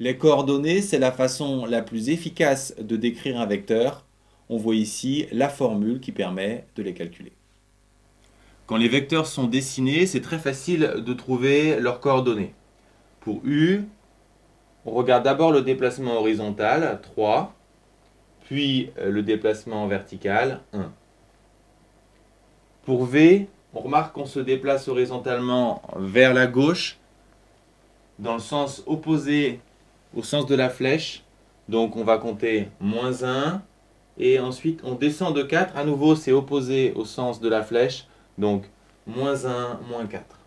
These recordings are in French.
Les coordonnées, c'est la façon la plus efficace de décrire un vecteur. On voit ici la formule qui permet de les calculer. Quand les vecteurs sont dessinés, c'est très facile de trouver leurs coordonnées. Pour U, on regarde d'abord le déplacement horizontal, 3, puis le déplacement vertical, 1. Pour V, on remarque qu'on se déplace horizontalement vers la gauche, dans le sens opposé au sens de la flèche. Donc on va compter -1, et ensuite on descend de 4. À nouveau, c'est opposé au sens de la flèche, donc -1, -4.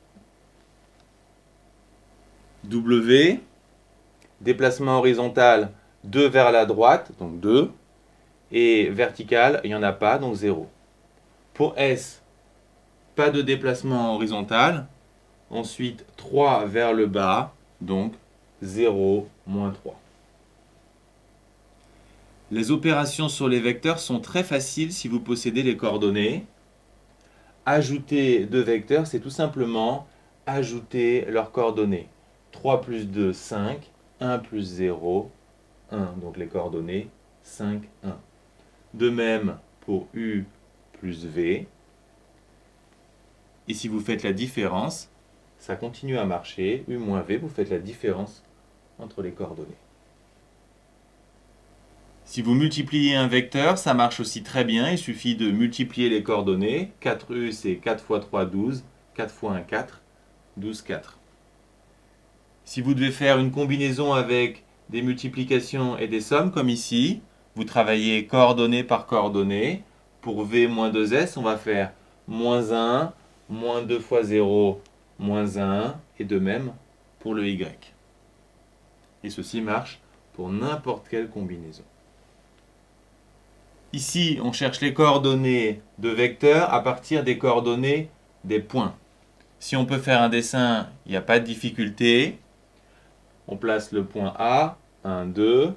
W, déplacement horizontal 2 vers la droite, donc 2, et vertical, il n'y en a pas, donc 0. Pour S, pas de déplacement horizontal, ensuite 3 vers le bas, donc 0, -3. Les opérations sur les vecteurs sont très faciles si vous possédez les coordonnées. Ajouter deux vecteurs, c'est tout simplement ajouter leurs coordonnées. 3 plus 2, 5. 1 plus 0, 1. Donc les coordonnées 5, 1. De même pour U plus V. Et si vous faites la différence, ça continue à marcher. U moins V, vous faites la différence entre les coordonnées. Si vous multipliez un vecteur, ça marche aussi très bien. Il suffit de multiplier les coordonnées. 4U, c'est 4 fois 3, 12. 4 fois 1, 4. 12, 4. Si vous devez faire une combinaison avec des multiplications et des sommes, comme ici, vous travaillez coordonnée par coordonnée. Pour V moins 2S, on va faire -1, moins 2 fois 0, -1, et de même pour le Y. Et ceci marche pour n'importe quelle combinaison. Ici, on cherche les coordonnées de vecteurs à partir des coordonnées des points. Si on peut faire un dessin, il n'y a pas de difficulté. On place le point A, 1, 2.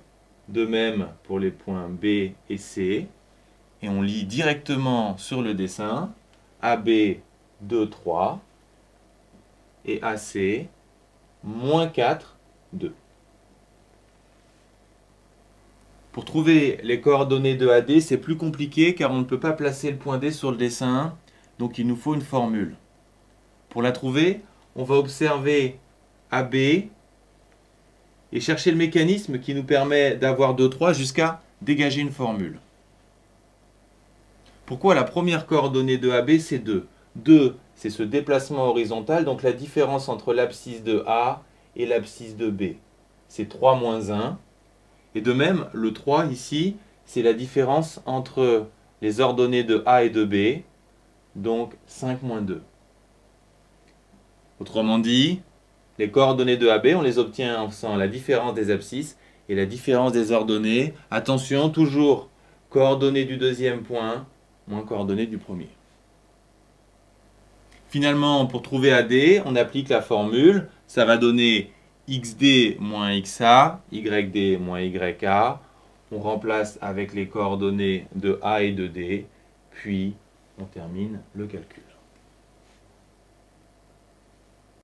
De même pour les points B et C. Et on lit directement sur le dessin AB 2, 3 et AC -4, 2. Pour trouver les coordonnées de AD, c'est plus compliqué car on ne peut pas placer le point D sur le dessin, donc il nous faut une formule. Pour la trouver, on va observer AB et chercher le mécanisme qui nous permet d'avoir 2, 3 jusqu'à dégager une formule. Pourquoi la première coordonnée de AB c'est 2 ? 2, c'est ce déplacement horizontal, donc la différence entre l'abscisse de A et l'abscisse de B. C'est 3 moins 1. Et de même, le 3 ici, c'est la différence entre les ordonnées de A et de B, donc 5 moins 2. Autrement dit, les coordonnées de AB, on les obtient en faisant la différence des abscisses et la différence des ordonnées. Attention, toujours coordonnées du deuxième point moins coordonnées du premier. Finalement, pour trouver AD, on applique la formule. Ça va donner XD moins XA, YD moins YA. On remplace avec les coordonnées de A et de D, puis on termine le calcul.